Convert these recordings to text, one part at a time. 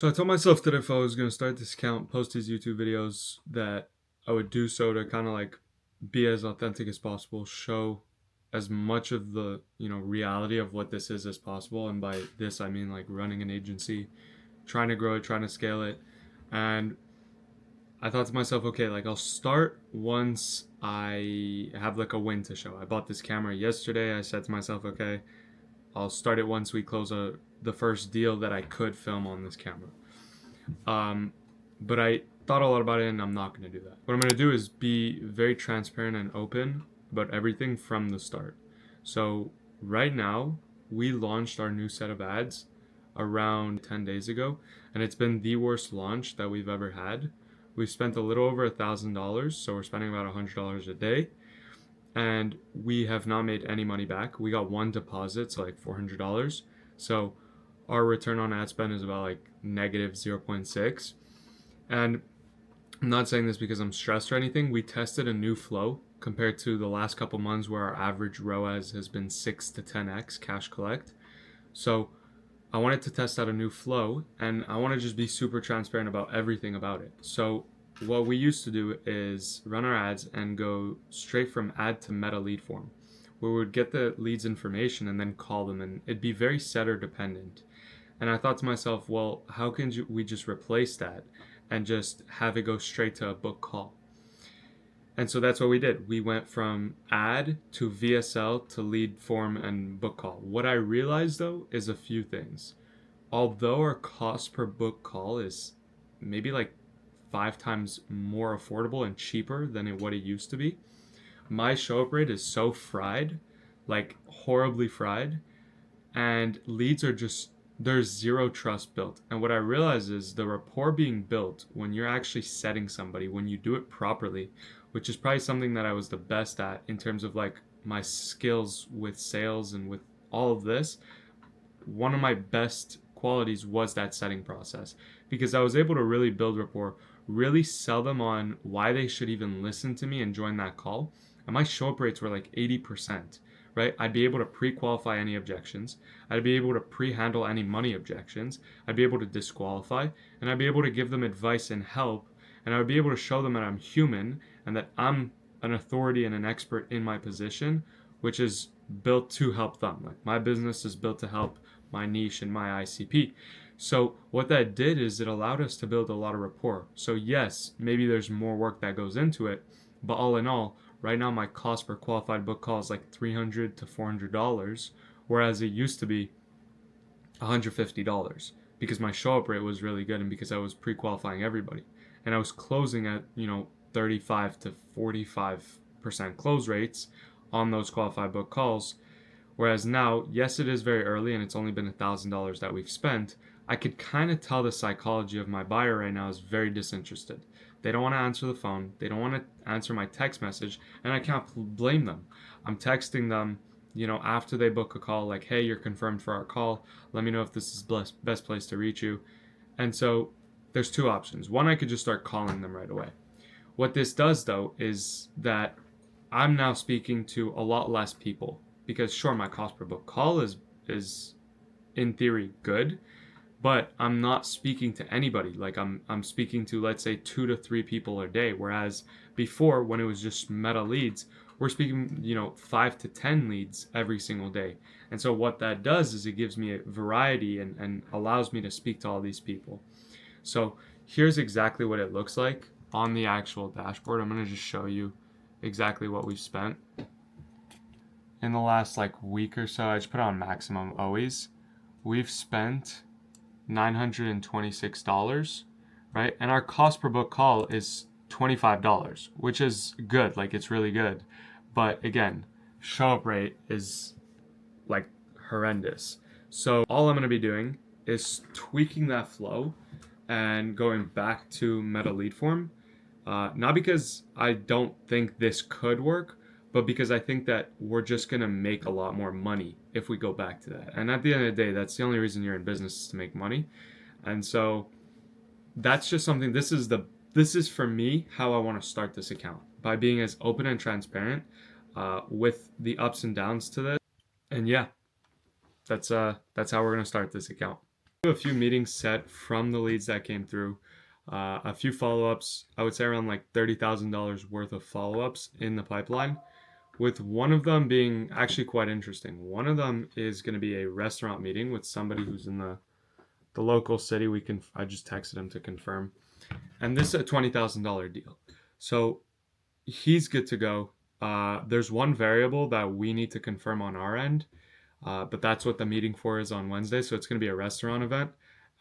So I told myself that if I was going to start this account, post these YouTube videos, that I would do so to kind of like be as authentic as possible, show as much of the, reality of what this is as possible. And by this, I mean like running an agency, trying to grow it, trying to scale it. And I thought to myself, okay, like I'll start once I have like a win to show. I bought this camera yesterday. I said to myself, okay, I'll start it once we close the first deal that I could film on this camera. Um, but I thought a lot about it and I'm not going to do that. What I'm going to do is be very transparent and open about everything from the start. So, right now, we launched our new set of ads around 10 days ago, and it's been the worst launch that we've ever had. We've spent a little over $1,000, so we're spending about $100 a day, and we have not made any money back. We got one deposit, so like $400. So our return on ad spend is about like negative 0.6. And I'm not saying this because I'm stressed or anything. We tested a new flow compared to the last couple months where our average ROAS has been 6 to 10x cash collect. So I wanted to test out a new flow and I want to just be super transparent about everything about it. So what we used to do is run our ads and go straight from ad to meta lead form, where we would get the leads information and then call them, and it'd be very setter dependent. And I thought to myself, well, how can we just replace that and just have it go straight to a book call? And so that's what we did. We went from ad to VSL to lead form and book call. What I realized though is a few things. Although our cost per book call is maybe like 5 times more affordable and cheaper than what it used to be, my show up rate is so fried, like horribly fried, and leads are just, there's zero trust built. And what I realize is the rapport being built when you're actually setting somebody, when you do it properly, which is probably something that I was the best at in terms of like my skills with sales and with all of this. One of my best qualities was that setting process, because I was able to really build rapport, really sell them on why they should even listen to me and join that call. And my show up rates were like 80%, right? I'd be able to pre qualify any objections. I'd be able to pre handle any money objections. I'd be able to disqualify, and I'd be able to give them advice and help. And I would be able to show them that I'm human and that I'm an authority and an expert in my position, which is built to help them. Like my business is built to help my niche and my ICP. So what that did is it allowed us to build a lot of rapport. So yes, maybe there's more work that goes into it, but all in all, right now my cost per qualified book call is like $300 to $400, whereas it used to be $150 because my show up rate was really good and because I was pre-qualifying everybody. And I was closing at, 35 to 45% close rates on those qualified book calls. Whereas now, yes, it is very early and it's only been $1,000 that we've spent. I could kind of tell the psychology of my buyer right now is very disinterested. They don't want to answer the phone. They don't want to answer my text message, and I can't blame them. I'm texting them, after they book a call, like, hey, you're confirmed for our call. Let me know if this is the best place to reach you. And so there's two options. One, I could just start calling them right away. What this does, though, is that I'm now speaking to a lot less people because, sure, my cost per book call is in theory good, but I'm not speaking to anybody. Like I'm speaking to, let's say, 2 to 3 people a day, whereas before, when it was just meta leads, we're speaking 5 to 10 leads every single day. And so what that does is it gives me a variety and allows me to speak to all these people. So here's exactly what it looks like on the actual dashboard. I'm going to just show you exactly what we've spent in the last like week or so. I just put on maximum always. We've spent $926, right? And our cost per book call is $25, which is good. Like it's really good. But again, show up rate is like horrendous. So all I'm going to be doing is tweaking that flow and going back to meta lead form. Not because I don't think this could work, but because I think that we're just gonna make a lot more money if we go back to that. And at the end of the day, that's the only reason you're in business is to make money. And so that's just something. This is for me how I want to start this account, by being as open and transparent with the ups and downs to this. And yeah, that's how we're gonna start this account. A few meetings set from the leads that came through. A few follow-ups. I would say around like $30,000 worth of follow-ups in the pipeline, with one of them being actually quite interesting. One of them is going to be a restaurant meeting with somebody who's in the local city. I just texted him to confirm, and this is a $20,000 deal. So he's good to go. There's one variable that we need to confirm on our end, but that's what the meeting for is on Wednesday. So it's going to be a restaurant event,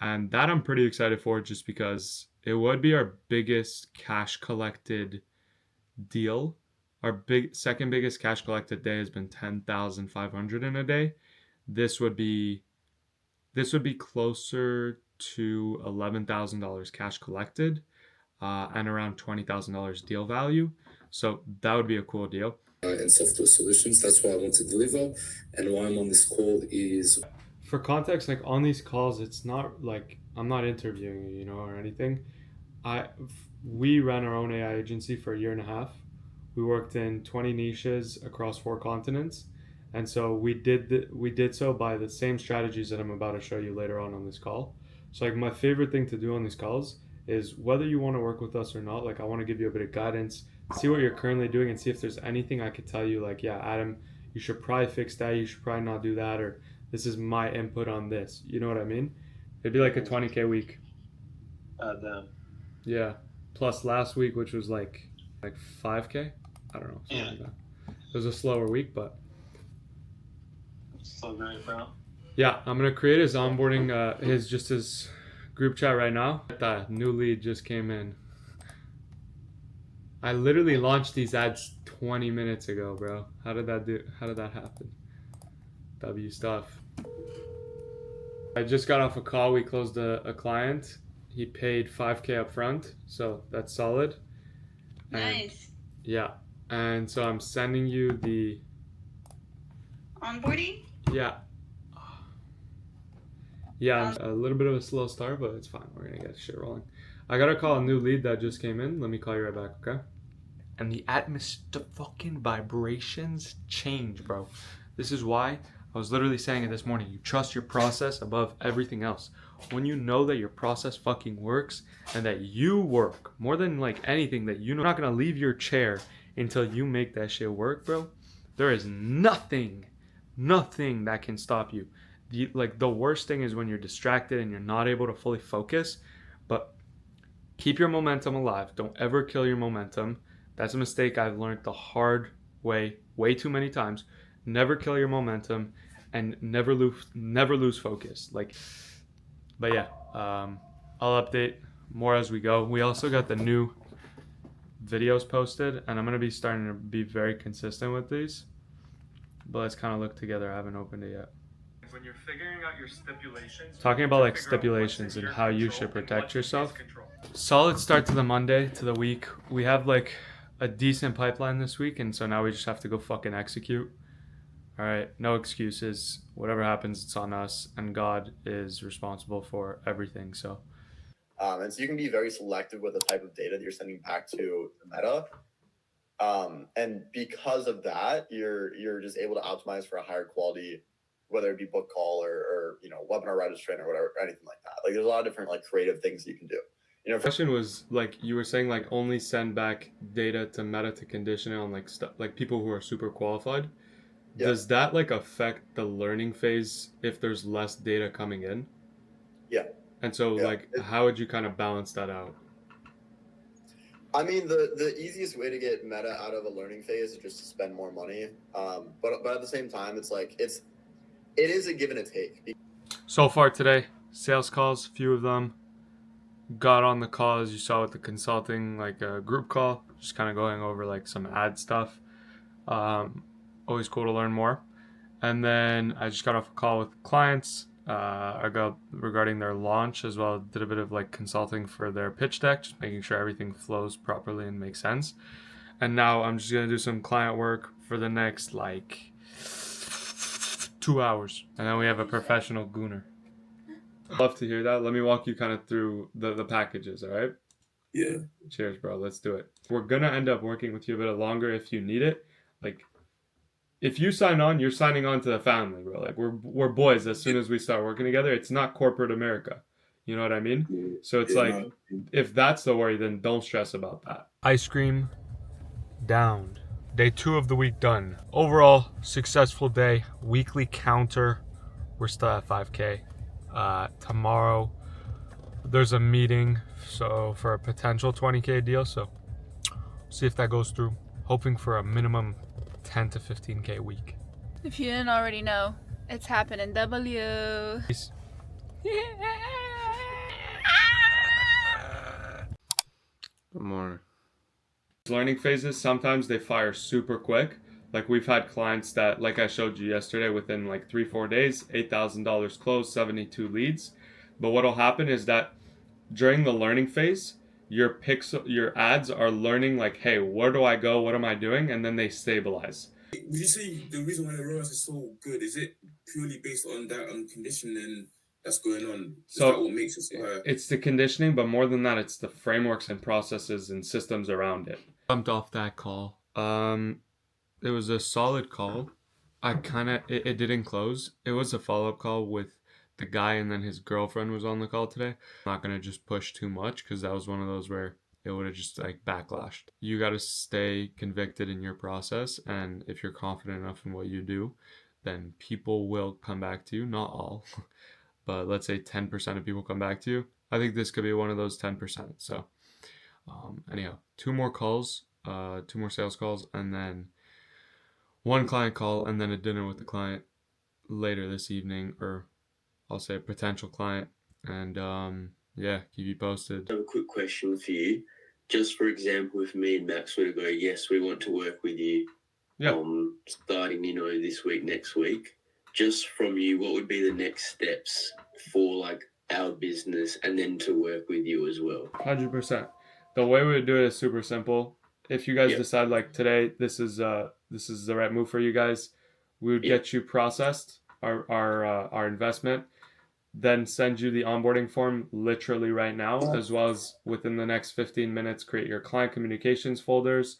and that I'm pretty excited for, just because it would be our biggest cash collected deal. Our second biggest cash collected day has been 10,500 in a day. This would be closer to $11,000 cash collected, and around $20,000 deal value. So that would be a cool deal. And software solutions. That's what I want to deliver, and why I'm on this call is. For context, like on these calls, it's not like I'm not interviewing you, or anything. We ran our own AI agency for a year and a half. We worked in 20 niches across 4 continents, and so we did so by the same strategies that I'm about to show you later on this call. So like my favorite thing to do on these calls is, whether you want to work with us or not, like I want to give you a bit of guidance, see what you're currently doing, and see if there's anything I could tell you, like, yeah, Adam, you should probably fix that, you should probably not do that, or this is my input on this. You know what I mean? It'd be like a 20K week. Damn. Yeah. Plus last week, which was like 5K. I don't know. Yeah. Like that. It was a slower week, but So great, bro. yeah, I'm gonna create his onboarding, his group chat right now. That new lead just came in. I literally launched these ads 20 minutes ago, bro. How did that happen? W stuff. I just got off a call. We closed a client. He paid 5K up front, so that's solid. Nice. Yeah. And so I'm sending you the Onboarding? Yeah. Yeah, a little bit of a slow start, but it's fine. We're gonna get shit rolling. I gotta call a new lead that just came in. Let me call you right back, okay? And the fucking vibrations change, bro. This is why I was literally saying it this morning. You trust your process above everything else. When you know that your process fucking works, and that you work more than like anything, that you're not gonna leave your chair until you make that shit work, bro. There is nothing that can stop you. The worst thing is when you're distracted and you're not able to fully focus. But keep your momentum alive. Don't ever kill your momentum. That's a mistake I've learned the hard way too many times. Never kill your momentum, and never lose focus. But yeah, I'll update more as we go. We also got the new videos posted, and I'm gonna be starting to be very consistent with these. But let's kind of look together. I haven't opened it yet. When you're figuring out your stipulations, talking about like stipulations and how you should protect yourself. Solid start to the Monday, to the week. We have like a decent pipeline this week, and so now we just have to go fucking execute. All right, no excuses. Whatever happens, it's on us, and God is responsible for everything. So and so you can be very selective with the type of data that you're sending back to Meta. And because of that, you're just able to optimize for a higher quality, whether it be book call or webinar registration or whatever, or anything like that. Like there's a lot of different like creative things you can do. Question was like, you were saying like only send back data to Meta to condition it on like stuff like people who are super qualified. Yeah. Does that like affect the learning phase if there's less data coming in? Yeah. And so how would you kind of balance that out? I mean, the easiest way to get Meta out of a learning phase is just to spend more money. But at the same time, it's like it is a give and a take. So far today, sales calls, few of them. Got on the call, as you saw with the consulting, like a group call, just kind of going over like some ad stuff. Always cool to learn more. And then I just got off a call with clients. I got regarding their launch as well. Did a bit of like consulting for their pitch deck, just making sure everything flows properly and makes sense. And now I'm just gonna do some client work for the next like 2 hours, and then we have a professional gooner. Love to hear that. Let me walk you kind of through the packages, all right? Yeah. Cheers, bro. Let's do it. We're gonna end up working with you a bit longer if you need it. Like, if you sign on, you're signing on to the family, bro. Like we're boys as soon as we start working together. It's not corporate America. You know what I mean? So it's like, if that's the worry, then don't stress about that. Ice cream downed. Day 2 of the week done. Overall, successful day. Weekly counter. We're still at 5K. Tomorrow, there's a meeting for a potential 20K deal. So see if that goes through. Hoping for a minimum 10 to 15K week. If you didn't already know, it's happening. W. Peace. Good morning. Learning phases, sometimes they fire super quick. Like we've had clients that, like I showed you yesterday, within like 3-4 days, $8,000 closed, 72 leads. But what'll happen is that during the learning phase, your ads are learning like, hey, where do I go? What am I doing? And then they stabilize. Would you say the reason why the ROAS is so good, is it purely based on that conditioning that's going on? Is that what makes it so high? It's the conditioning, but more than that, it's the frameworks and processes and systems around it. Jumped off that call. It was a solid call. It didn't close. It was a follow-up call with the guy, and then his girlfriend was on the call today. I'm not gonna just push too much because that was one of those where it would have just like backlashed. You got to stay convicted in your process, and if you're confident enough in what you do, then people will come back to you. Not all, but let's say 10% of people come back to you. I think this could be one of those 10%. So anyhow, 2 more calls, 2 more sales calls, and then 1 client call, and then a dinner with the client later this evening, or I'll say a potential client, and yeah, keep you posted. I have a quick question for you. Just for example, if me and Max were to go, yes, we want to work with you, starting, this week, next week, just from you, what would be the next steps for like our business and then to work with you as well? 100%. The way we would do it is super simple. If you guys decide like today, this is the right move for you guys, we would get you processed, our investment, then send you the onboarding form literally right now, as well as within the next 15 minutes, create your client communications folders,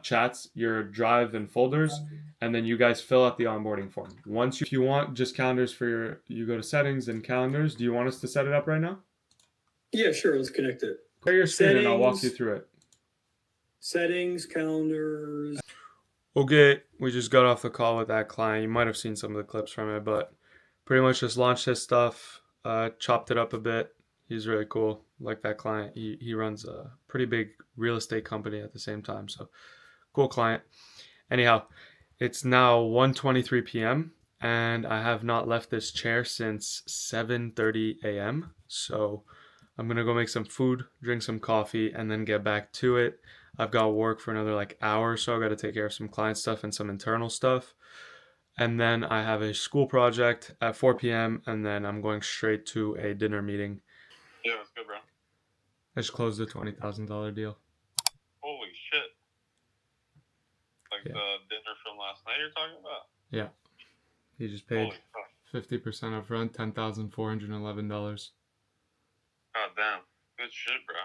chats, your drive and folders, and then you guys fill out the onboarding form. If you want just calendars you go to settings and calendars. Do you want us to set it up right now? Yeah, sure. Let's connect it. Clear your screen and I'll walk you through it. Settings, calendars. Okay, we just got off the call with that client. You might have seen some of the clips from it, but pretty much just launched his stuff, chopped it up a bit. He's really cool. Like that client. He runs a pretty big real estate company at the same time. So cool client. Anyhow, it's now 1:23 p.m. and I have not left this chair since 7:30 a.m. So I'm going to go make some food, drink some coffee, and then get back to it. I've got work for another like hour or so. I got to take care of some client stuff and some internal stuff. And then I have a school project at 4 p.m. and then I'm going straight to a dinner meeting. Yeah, that's good, bro. I just closed the $20,000 deal. Holy shit. Like Yeah. the dinner from last night you're talking about? Yeah. He just paid Holy fuck. 50% up front, $10,411. God damn. Good shit, bro.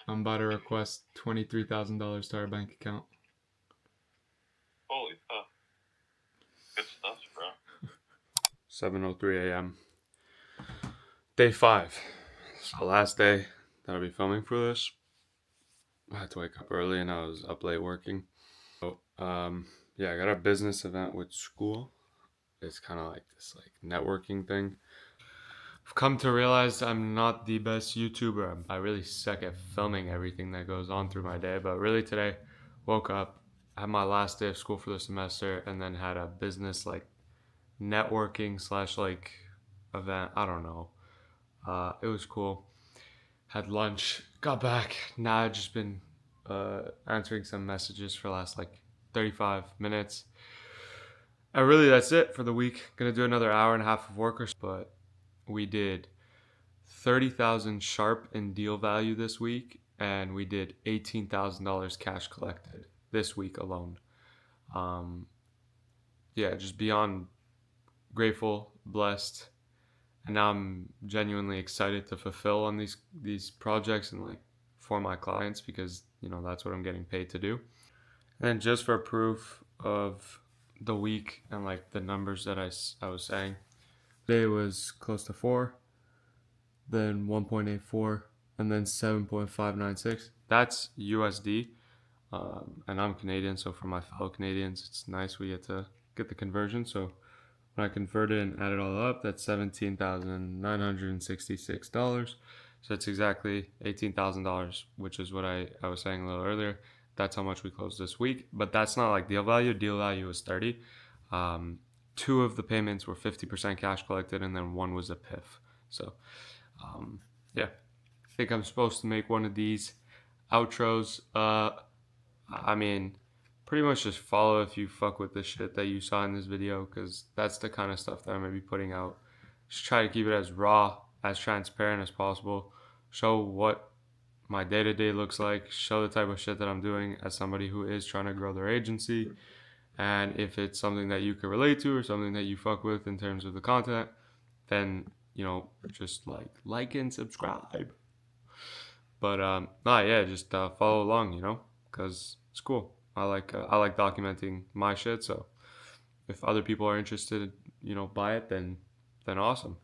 I'm about to request $23,000 to our bank account. Holy fuck. Good stuff, bro. 7:03 a.m. Day 5. It's the last day that I'll be filming for this. I had to wake up early and I was up late working. So, yeah, I got a business event with school. It's kind of like this like networking thing. I've come to realize I'm not the best YouTuber. I really suck at filming everything that goes on through my day. But really today, woke up, had my last day of school for the semester, and then had a business like networking / like event. I don't know. It was cool. Had lunch, got back. Now I've just been answering some messages for the last like 35 minutes. And really that's it for the week. Gonna do another hour and a half of work, but we did 30,000 sharp in deal value this week, and we did $18,000 cash collected this week alone. Yeah, just beyond grateful, blessed, and now I'm genuinely excited to fulfill on these projects and like for my clients, because you know that's what I'm getting paid to do. And then just for proof, of the week and like the numbers that I was saying. Today was close to 4, then 1.84, and then 7.596. That's USD. And I'm Canadian, so for my fellow Canadians, it's nice we get to get the conversion. So when I convert it and add it all up, that's $17,966. So it's exactly $18,000, which is what I was saying a little earlier. That's how much we closed this week. But that's not like deal value. Deal value was 30. 2 of the payments were 50% cash collected, and then 1 was a PIF. So yeah, I think I'm supposed to make one of these outros. I mean, pretty much just follow if you fuck with the shit that you saw in this video, because that's the kind of stuff that I'm going to be putting out. Just try to keep it as raw, as transparent as possible. Show what my day-to-day looks like. Show the type of shit that I'm doing as somebody who is trying to grow their agency. And if it's something that you can relate to or something that you fuck with in terms of the content, then, you know, just like and subscribe. But yeah, just follow along, you know, because it's cool. I like documenting my shit. So if other people are interested, you know, by it, then awesome.